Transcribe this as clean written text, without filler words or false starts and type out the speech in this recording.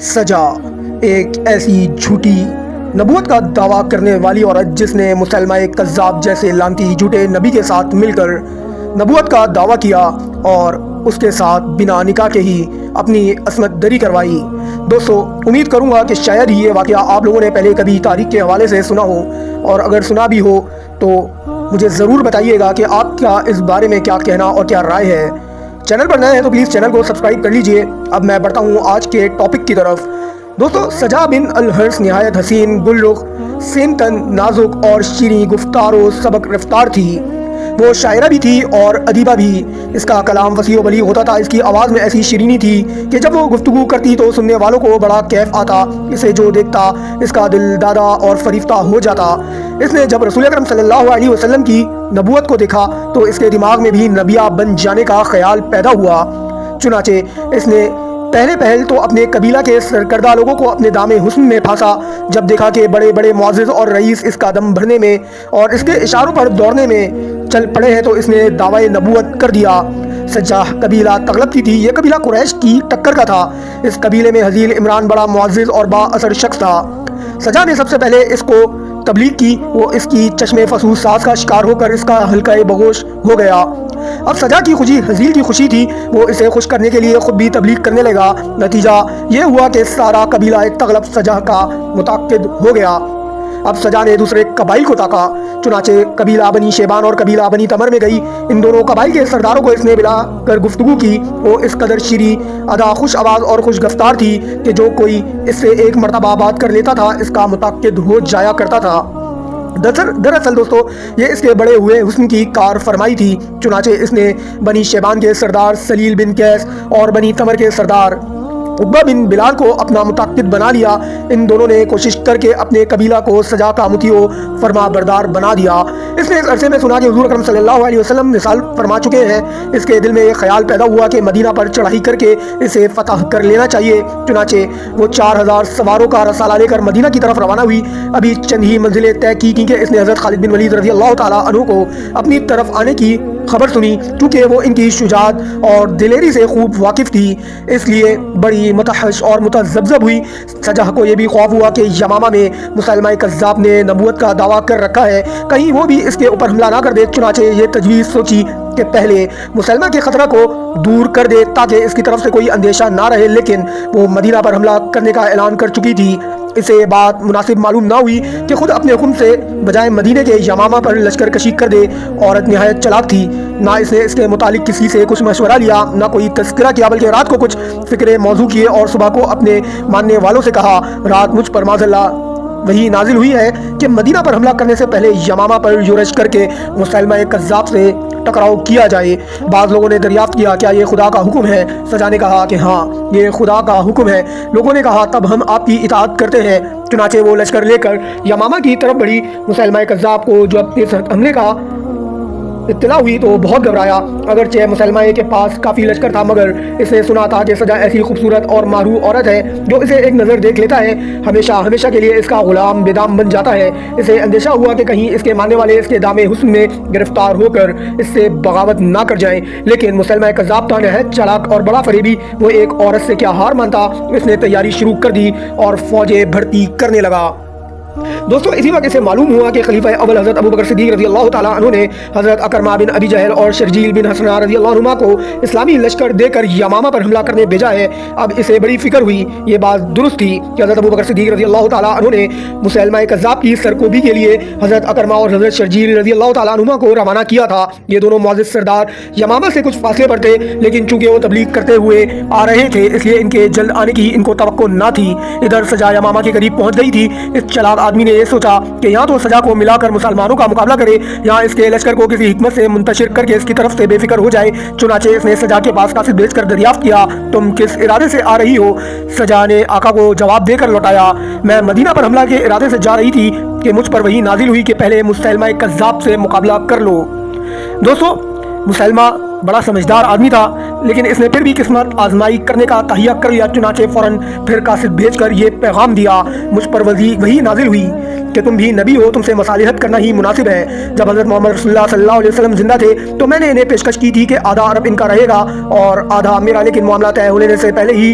سجا ایک ایسی جھوٹی نبوت کا دعویٰ کرنے والی عورت جس نے مسلمہ کذاب جیسے لانتی جھوٹے نبی کے ساتھ مل کر نبوت کا دعویٰ کیا اور اس کے ساتھ بنا نکاح کے ہی اپنی عصمت دری کروائی۔ دوستو، امید کروں گا کہ شاید ہی یہ واقعہ آپ لوگوں نے پہلے کبھی تاریخ کے حوالے سے سنا ہو، اور اگر سنا بھی ہو تو مجھے ضرور بتائیے گا کہ آپ کا اس بارے میں کیا کہنا اور کیا رائے ہے۔ چینل پر نئے ہیں تو پلیز چینل کو سبسکرائب کر لیجئے۔ اب میں بڑھتا ہوں آج کے ٹاپک کی طرف۔ دوستو، سجا بن الحرث نہایت حسین، گل رخ، سیم تن، نازک اور شیریں گفتار و سبق رفتار تھی۔ وہ شاعرہ بھی تھی اور ادیبہ بھی۔ اس کا کلام وسیع و بلیغ ہوتا تھا۔ اس کی آواز میں ایسی شیرینی تھی کہ جب وہ گفتگو کرتی تو سننے والوں کو بڑا کیف آتا۔ اسے جو دیکھتا اس کا دل دادا اور فریفتہ ہو جاتا۔ اس نے جب رسول اکرم صلی اللہ علیہ وسلم کی نبوت کو دیکھا تو اس کے دماغ میں بھی نبیہ بن جانے کا خیال پیدا ہوا۔ چنانچہ اس نے پہل تو اپنے قبیلہ کے سرکردہ لوگوں کو اپنے دام حسن میں پھانسا۔ جب دیکھا کہ بڑے بڑے معزز اور رئیس اس کا دم بھرنے میں اور اس کے اشاروں پر دوڑنے میں چل پڑے ہیں تو اس نے دعوی نبوت کر دیا۔ سجاح قبیلہ تغلب کی تھی۔ یہ قبیلہ قریش کی ٹکر کا تھا۔ اس قبیلے میں حزیل عمران بڑا معزز اور با اثر شخص تھا۔ سجا نے سب سے پہلے اس کو تبلیغ کی۔ وہ اس کی چشم فسوس ساز کا شکار ہو کر اس کا حلقہ بغوش ہو گیا۔ اب سجا کی خوشی حزیل کی خوشی تھی۔ وہ اسے خوش کرنے کے لیے خود بھی تبلیغ کرنے لگا۔ نتیجہ یہ ہوا کہ سارا قبیلہ تغلب سجا کا متعاقد ہو گیا۔ اب سجا نے دوسرے قبائل کو تاکا۔ چنانچہ قبیلہ بنی شیبان اور قبیلہ بنی تمر میں گئی۔ ان دونوں قبائل کے سرداروں کو اس نے بلا کر گفتگو کی۔ وہ اس قدر شیریں ادا، خوش آواز اور خوش گفتار تھی کہ جو کوئی اس سے ایک مرتبہ بات کر لیتا تھا اس کا متعاقد ہو جایا کرتا تھا۔ دراصل دوستو، یہ اس کے بڑے ہوئے حسن کی کار فرمائی تھی۔ چنانچہ اس نے بنی شیبان کے سردار سلیل بن قیس اور بنی تمر کے سردار عقبہ بن بلال کو اپنا متعاقد بنا لیا۔ ان دونوں نے کوشش کر کے اپنے قبیلہ کو سجا کا مطیع و فرما بردار بنا دیا۔ اس نے اس عرصے میں سنا کہ حضور اکرم صلی اللہ علیہ وسلم وصال فرما چکے ہیں۔ اس کے دل میں یہ خیال پیدا ہوا کہ مدینہ پر چڑھائی کر کے اسے فتح کر لینا چاہیے۔ چنانچہ وہ 4000 سواروں کا رسالہ لے کر مدینہ کی طرف روانہ ہوئی۔ ابھی چند ہی منزلیں طے کی کہ اس نے حضرت خالد بن ولید رضی اللہ تعالیٰ عنہ کو اپنی طرف آنے کی خبر سنی۔ چونکہ وہ ان کی شجاعت اور دلیری سے خوب واقف تھی، اس لیے بڑی متحش اور متذبذب ہوئی۔ سجا کو یہ بھی خوف ہوا کہ یمامہ میں مسلمہ کذاب نے نبوت کا دعویٰ کر رکھا ہے، کہیں وہ بھی اس کے اوپر حملہ نہ کر دے۔ چنانچہ یہ تجویز سوچی کہ پہلے مسلمہ کے خطرہ کو دور کر دے تاکہ اس کی طرف سے کوئی اندیشہ نہ رہے، لیکن وہ مدینہ پر حملہ کرنے کا اعلان کر چکی تھی۔ اسے بات مناسب معلوم نہ ہوئی کہ خود اپنے حکم سے بجائے مدینے کے یمامہ پر لشکر کشی کر دے۔ عورت نہایت چلاک تھی۔ نہ اس نے اس کے متعلق کسی سے کچھ مشورہ لیا، نہ کوئی تذکرہ کیا، بلکہ رات کو کچھ فکر موضوع کیے اور صبح کو اپنے ماننے والوں سے کہا، رات مجھ پر معاذ اللہ وہی نازل ہوئی ہے کہ مدینہ پر حملہ کرنے سے پہلے یمامہ پر یورش کر کے مسلمہ کذاب سے ٹکراؤ کیا جائے۔ بعض لوگوں نے دریافت کیا، کیا یہ خدا کا حکم ہے؟ سجا نے کہا کہ ہاں، یہ خدا کا حکم ہے۔ لوگوں نے کہا تب ہم آپ کی اطاعت کرتے ہیں۔ چنانچہ وہ لشکر لے کر یمامہ کی طرف بڑھی۔ مسلمہ کذاب کو جو اپنے حملے کا اطلاع ہوئی تو وہ بہت گھبرایا۔ اگرچہ مسلمہ کے پاس کافی لشکر تھا، مگر اس نے سنا تھا کہ سجا ایسی خوبصورت اور ماہرو عورت ہے جو اسے ایک نظر دیکھ لیتا ہے ہمیشہ کے لیے اس کا غلام بے دام بن جاتا ہے۔ اسے اندیشہ ہوا کہ کہیں اس کے ماننے والے اس کے دام حسن میں گرفتار ہو کر اس سے بغاوت نہ کر جائیں۔ لیکن مسلمہ کذاب تھا نہایت چالاک اور بڑا فریبی۔ وہ ایک عورت سے کیا ہار مانتا۔ اس نے تیاری شروع کر دی اور فوجیں بھرتی کرنے لگا۔ دوستو، اسی وقت سے معلوم ہوا کہ خلیفہ اول حضرت ابوبکر صدیق رضی اللہ تعالیٰ عنہ نے حضرت اکرمہ بن ابی جہل اور شرجیل بن حسنہ رضی اللہ عنہما کو اسلامی لشکر دے کر یمامہ پر حملہ کرنے بھیجا ہے۔ اب اسے بڑی فکر ہوئی۔ یہ بات درست تھی کہ حضرت ابوبکر صدیق رضی اللہ تعالیٰ عنہ نے مسلمہ کذاب کی سرکوبی کے لیے حضرت اکرمہ اور حضرت شرجیل رضی اللہ تعالیٰ عنہما کو روانہ کیا تھا۔ یہ دونوں معزز سردار یمامہ سے کچھ فاصلے پر تھے، لیکن چونکہ وہ تبلیغ کرتے ہوئے آ رہے تھے اس لیے ان کے جلد آنے کی ان کو توقع نہ تھی۔ ادھر سجا یمامہ کے قریب پہنچ گئی تھی۔ اس چلاک آدمی نے یہ سوچا کہ یہاں تو سجا کو ملا کر مسلمانوں کا مقابلہ کرے، یہاں اس کے لشکر کو کسی حکمت سے منتشر کر کے اس کی طرف سے بے فکر ہو جائے۔ چنانچہ اس نے سجا کے پاس قاصد بھیج کر دریافت کیا، تم کس ارادے سے آ رہی ہو؟ سجا نے آقا کو جواب دے کر لوٹایا، میں مدینہ پر حملہ کے ارادے سے جا رہی تھی کہ مجھ پر وہی نازل ہوئی کہ پہلے مسلمہ کذاب سے مقابلہ کر لو۔ دوستو، مسلمہ بڑا سمجھدار آدمی تھا، لیکن اس نے پھر بھی قسمت آزمائی کرنے کا تہیہ کر لیا۔ چنانچہ فوراً پھر قاصد بھیج کر یہ پیغام دیا، مجھ پر وہی نازل ہوئی کہ تم بھی نبی ہو، تم سے مصالحت کرنا ہی مناسب ہے۔ جب حضرت محمد رسول اللہ صلی اللہ علیہ وسلم زندہ تھے تو میں نے انہیں پیشکش کی تھی کہ آدھا عرب ان کا رہے گا اور آدھا میرا، لیکن معاملہ طے ہونے سے پہلے ہی